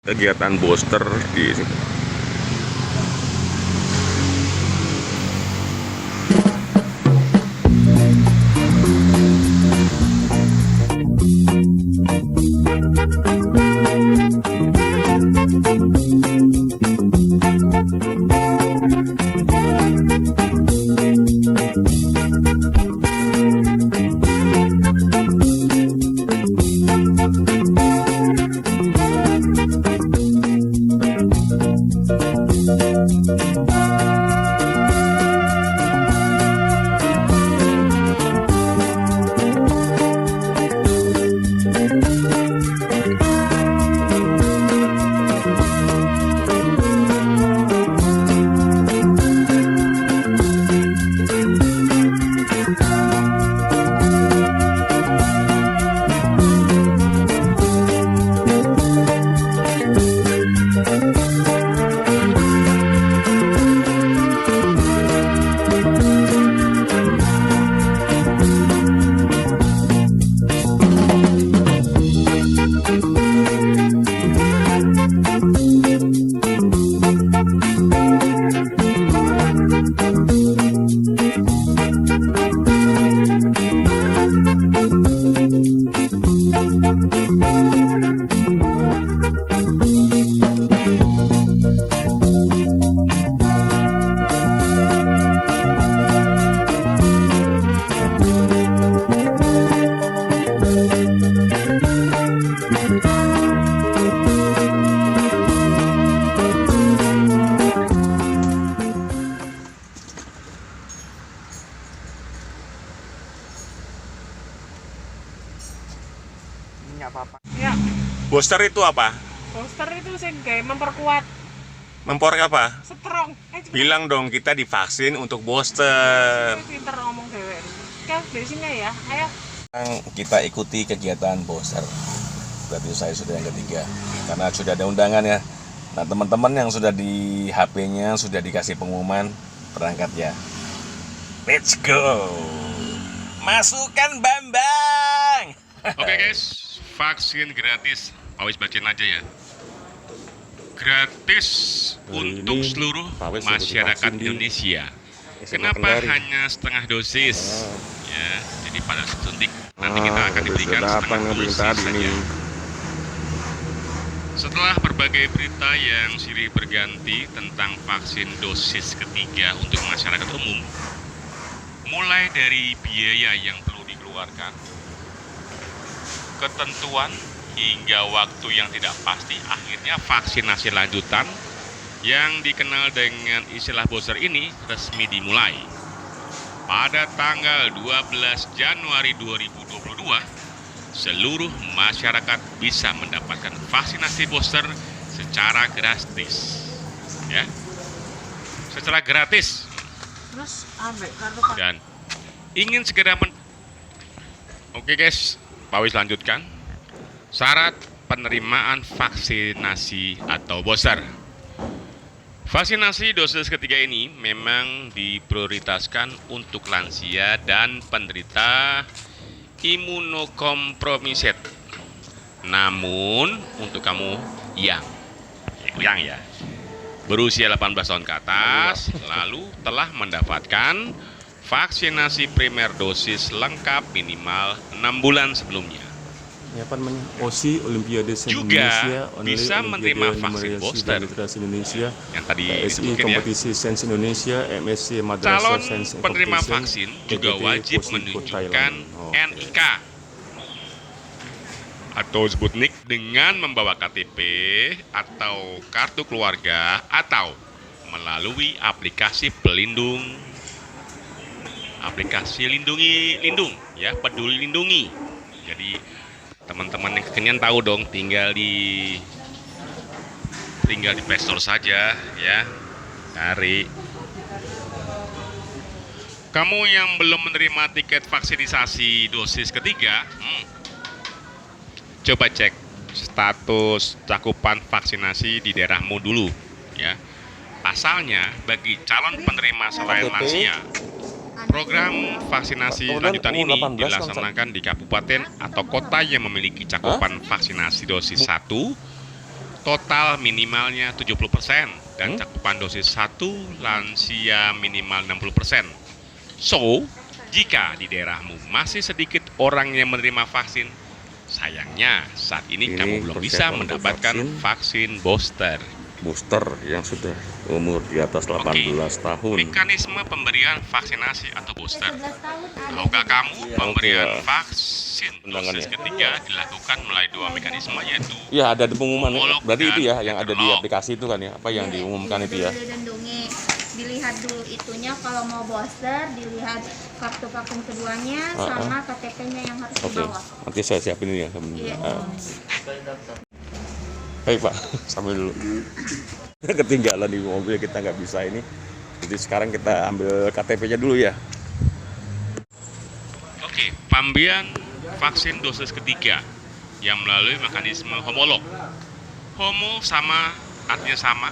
kegiatan booster di sini. Nggak apa-apa. Ya, Booster itu apa? booster itu sih kayak memperkuat Mempor apa? strong. Bilang dong kita divaksin untuk booster. Pinter ngomong dewe. Oke, dari sini ya. Ayo. Kita ikuti kegiatan booster. Berarti saya sudah yang ketiga. Karena sudah ada undangan ya. Nah teman-teman yang sudah di HP-nya sudah dikasih pengumuman berangkat ya. Let's go. Masukkan Bambang. Oke guys, vaksin gratis. Pawis bacain aja ya. Gratis Hari untuk ini seluruh Pawis sudah masyarakat divaksin di Indonesia. SMA Kenapa Kendari. hanya setengah dosis? Ya, jadi pada suntik nanti Ah, kita akan udah diberikan datang setengah yang dosis tadi saja. nih. Setelah berbagai berita yang silih berganti tentang vaksin dosis ketiga untuk masyarakat umum, mulai dari biaya yang perlu dikeluarkan, ketentuan hingga waktu yang tidak pasti, akhirnya vaksinasi lanjutan yang dikenal dengan istilah booster ini resmi dimulai. Pada tanggal 12 Januari 2022, seluruh masyarakat bisa mendapatkan vaksinasi booster secara gratis. Ya. Secara gratis. Terus ambil kartu Dan ingin segera Oke guys, Pawis lanjutkan. Syarat penerimaan vaksinasi atau booster. Vaksinasi dosis ketiga ini memang diprioritaskan untuk lansia dan penderita imunokompromiset. Namun untuk kamu yang ya berusia 18 tahun ke atas lalu telah mendapatkan vaksinasi primer dosis lengkap minimal 6 bulan sebelumnya Ini apa namanya? OSI Olimpiade Sains juga Indonesia, bisa menerima vaksin booster Literasi Indonesia, yang tadi PSI disebutin ya. Kompetisi Sains Indonesia, MSc Madrasah Calon Sains and penerima Competition, vaksin juga PTT wajib Posiko menunjukkan Thailand. Oke. NIK atau Sputnik dengan membawa KTP atau kartu keluarga atau melalui aplikasi pelindung, aplikasi lindung ya, Peduli Lindungi. Jadi teman-teman yang kekinian tahu dong, tinggal di Play Store saja ya, cari. Kamu yang belum menerima tiket vaksinasi dosis ketiga, coba cek status cakupan vaksinasi di daerahmu dulu ya. Pasalnya bagi calon penerima selain lansia, program vaksinasi lanjutan ini dilaksanakan di kabupaten atau kota yang memiliki cakupan vaksinasi dosis 1 total minimalnya 70% dan cakupan dosis 1 lansia minimal 60%. So, jika di daerahmu masih sedikit orang yang menerima vaksin, sayangnya saat ini kamu belum bisa persiapan untuk mendapatkan vaksin booster. Booster yang sudah umur di atas 18 tahun. Mekanisme pemberian vaksinasi atau booster. Tahukah kamu pemberian vaksin dosis ketiga dilakukan melalui 2 mekanisme, yaitu Ya, ada di pengumuman. Homolog Berarti itu ya dan yang ada di heterolog. aplikasi itu kan ya, apa yang diumumkan itu ya. Dan dongeng. Dilihat dulu itunya, kalau mau booster dilihat kartu vaksin keduanya sama KTP-nya yang harus Oke, dibawa. nanti saya siapin ini ya. Iya. Baik Pak, sambil dulu. Ketinggalan di mobil, kita nggak bisa ini. Jadi sekarang kita ambil KTP-nya dulu ya. Oke, pemberian vaksin dosis ketiga yang melalui mekanisme homolog. Homo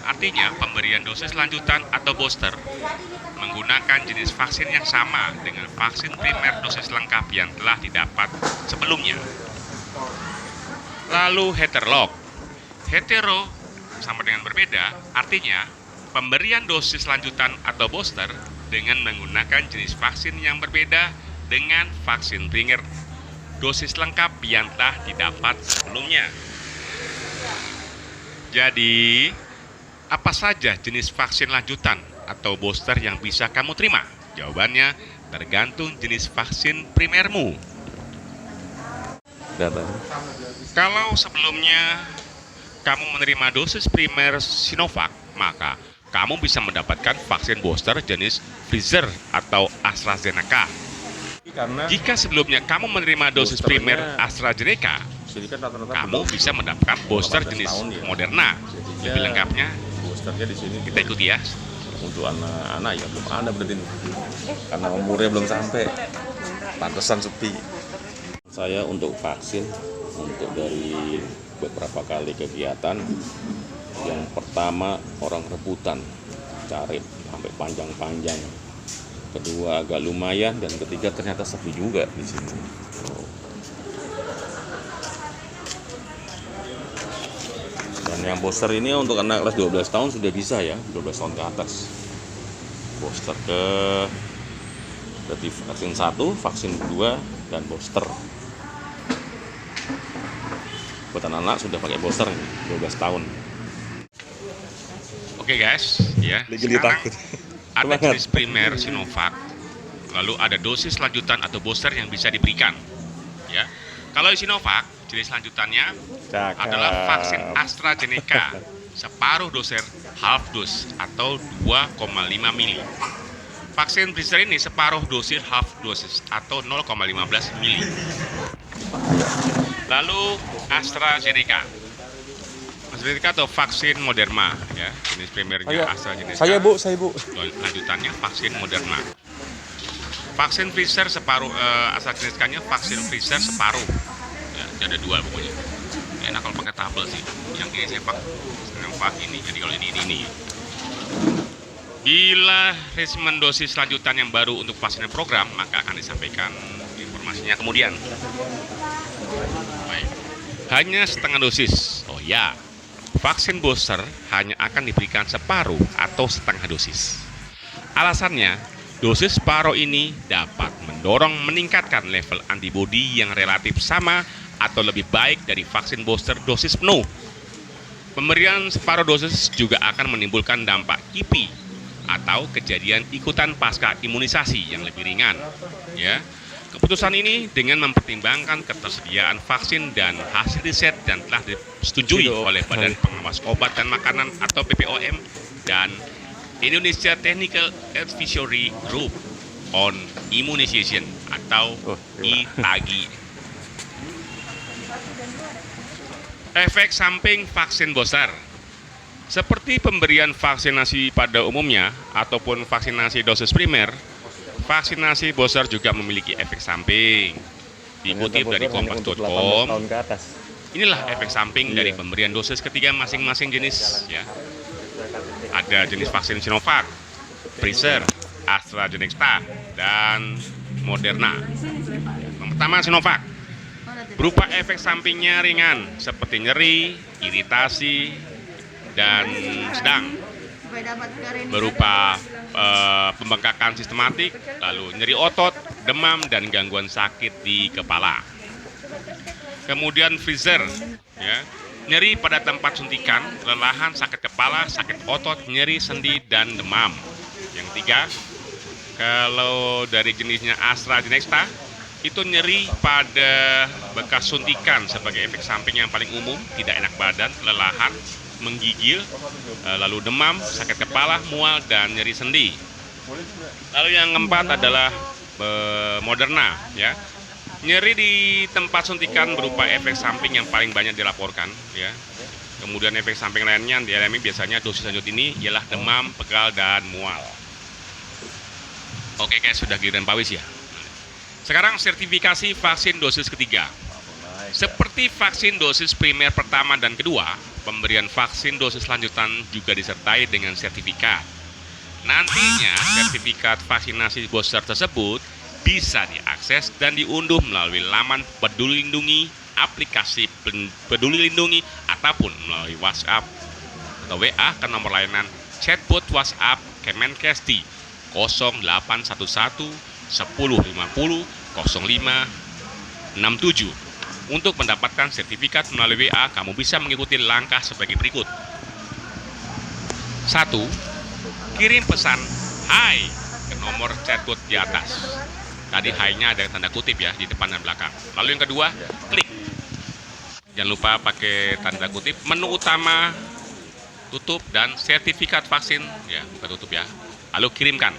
artinya pemberian dosis lanjutan atau booster menggunakan jenis vaksin yang sama dengan vaksin primer dosis lengkap yang telah didapat sebelumnya. Lalu heterolog. Hetero sama dengan berbeda, artinya pemberian dosis lanjutan atau booster dengan menggunakan jenis vaksin yang berbeda dengan vaksin primer dosis lengkap yang telah didapat sebelumnya. Jadi, apa saja jenis vaksin lanjutan atau booster yang bisa kamu terima? Jawabannya tergantung jenis vaksin primermu. Data. Kalau sebelumnya kamu menerima dosis primer Sinovac, maka kamu bisa mendapatkan vaksin booster jenis Pfizer atau AstraZeneca. Karena Jika sebelumnya kamu menerima dosis Boosternya primer AstraZeneca, sini kan rata-rata kamu bisa mendapatkan booster 18 jenis tahun ya. Moderna. Lebih lengkapnya boosternya di sini kita ikuti ya. untuk anak-anak ya belum ada berarti ini. Karena umurnya belum sampai. Pantesan sepi. Saya untuk vaksin untuk dari beberapa kali kegiatan. Yang pertama orang rebutan cari sampai panjang-panjang. Kedua agak lumayan dan ketiga ternyata sepi juga di sini. Dan yang booster ini untuk anak kelas 12 tahun sudah bisa ya, 12 tahun ke atas. Booster ke berarti vaksin 1, vaksin 2 dan booster. Buat anak-anak sudah pakai booster nih, 12 tahun. Oke guys, ya. Legally Sekarang takut. ada Semangat. jenis primer Sinovac, lalu ada dosis lanjutan atau booster yang bisa diberikan. Ya, kalau Sinovac jenis lanjutannya Cakep. adalah vaksin AstraZeneca separuh dosis half dose atau 2,5 mili. Vaksin Pfizer ini separuh dosis half dosis atau 0,15 mili. Lalu AstraZeneca atau vaksin Moderna, ya, jenis primernya AstraZeneca. Saya bu. Lanjutannya vaksin Moderna. Vaksin Pfizer separuh, AstraZeneca-nya vaksin Pfizer separuh. Ya, ada 2 pokoknya. Enak kalau pakai tabel sih. Yang ini saya pakai ini. Jadi kalau ini. Bila regimen dosis lanjutan yang baru untuk vaksin program, maka akan disampaikan informasinya kemudian. Baik. Hanya setengah dosis. Oh ya, vaksin booster hanya akan diberikan separuh atau setengah dosis. Alasannya, dosis separuh ini dapat mendorong meningkatkan level antibodi yang relatif sama atau lebih baik dari vaksin booster dosis penuh. Pemberian separuh dosis juga akan menimbulkan dampak kipi atau kejadian ikutan pasca imunisasi yang lebih ringan. Ya, keputusan ini dengan mempertimbangkan ketersediaan vaksin dan hasil riset dan telah disetujui oleh Badan Pengawas Obat dan Makanan atau BPOM dan Indonesia Technical Advisory Group on Immunization atau ITAGI. Efek samping vaksin booster. Seperti pemberian vaksinasi pada umumnya ataupun vaksinasi dosis primer, vaksinasi booster juga memiliki efek samping. Dikutip dari kompas.com, inilah efek samping dari pemberian dosis ketiga masing-masing jenis. Ya. Ada jenis vaksin Sinovac, Pfizer, AstraZeneca, dan Moderna. Yang pertama Sinovac. berupa efek sampingnya ringan seperti nyeri, iritasi, dan sedang berupa pembengkakan sistematik, lalu nyeri otot, demam, dan gangguan sakit di kepala. Kemudian freezer, ya, nyeri pada tempat suntikan, kelelahan, sakit kepala, sakit otot, nyeri sendi, dan demam. Yang ketiga, kalau dari jenisnya AstraZeneca, itu nyeri pada bekas suntikan sebagai efek samping yang paling umum, tidak enak badan, kelelahan, menggigil, lalu demam, sakit kepala, mual, dan nyeri sendi. Lalu yang keempat adalah Moderna, ya. Nyeri di tempat suntikan berupa efek samping yang paling banyak dilaporkan, ya. Kemudian efek samping lainnya yang dialami biasanya dosis lanjut ini ialah demam, pegal, dan mual. Oke guys, sudah giliran Pak Wis ya. Sekarang sertifikasi vaksin dosis ketiga. Seperti vaksin dosis primer pertama dan kedua, pemberian vaksin dosis lanjutan juga disertai dengan sertifikat. Nantinya sertifikat vaksinasi booster tersebut bisa diakses dan diunduh melalui laman Peduli Lindungi, aplikasi Peduli Lindungi, ataupun melalui WhatsApp atau WA ke nomor layanan chatbot WhatsApp Kemenkes di 0811 1050 0567. Untuk mendapatkan sertifikat melalui WA, kamu bisa mengikuti langkah sebagai berikut. 1. Kirim pesan "Hai" ke nomor chatbot di atas. Tadi "hai"-nya ada tanda kutip ya di depan dan belakang. Lalu yang kedua, klik. Jangan lupa pakai tanda kutip menu utama, tutup, dan sertifikat vaksin ya, buka tutup ya. Lalu kirimkan.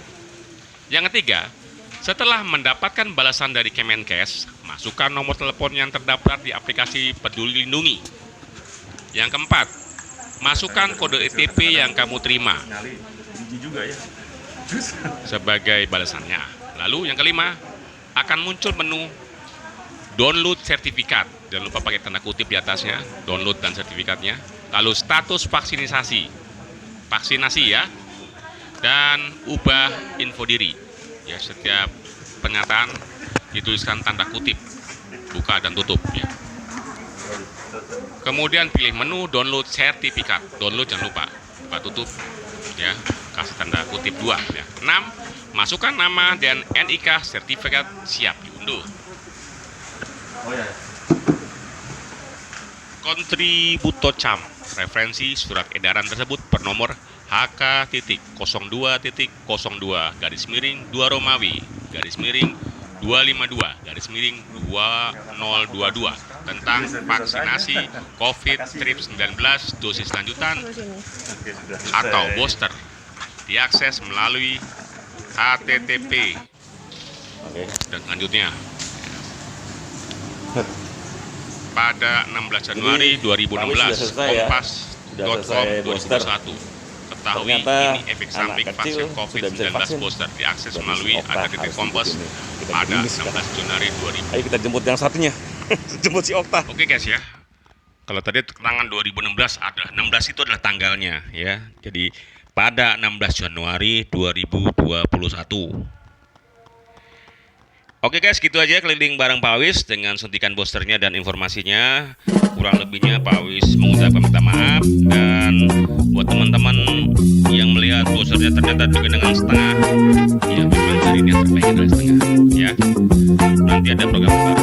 Yang ketiga, setelah mendapatkan balasan dari Kemenkes, masukkan nomor telepon yang terdaftar di aplikasi Peduli Lindungi. Yang keempat, masukkan kode OTP yang kamu terima sebagai balasannya. Lalu yang kelima, akan muncul menu download sertifikat. Jangan lupa pakai tanda kutip di atasnya, download dan sertifikatnya. Lalu status vaksinasi ya, dan ubah info diri. Ya, setiap pernyataan dituliskan tanda kutip, buka dan tutup ya. Kemudian pilih menu download sertifikat. Download jangan lupa, buka tutup ya, kasih tanda kutip 2 ya. 6. Masukkan nama dan NIK sertifikat siap diunduh. Kontributocam, referensi surat edaran tersebut per nomor HK.02.02 Romawi _252 tentang vaksinasi COVID-19 dosis lanjutan atau booster diakses melalui HTTP dan selanjutnya pada 16 Januari 2016 kompas.com/2021. Ketahui ini efek samping vaksin COVID-19 booster diakses melalui HTTP Kompas pada 16 Januari 2000. Ayo kita jemput yang satunya. Jemput si Okta. Oke guys ya. Kalau tadi keterangan 2016 ada 16 itu adalah tanggalnya ya. Jadi pada 16 Januari 2021. Oke guys, gitu aja keliling bareng Pak Wis dengan suntikan boosternya dan informasinya. Kurang lebihnya Pak Wis mengucapkan minta maaf, dan buat teman-teman yang melihat boosternya ternyata juga dengan setengah, ya memang hari ini yang terbaik adalah setengah ya. Nanti ada program baru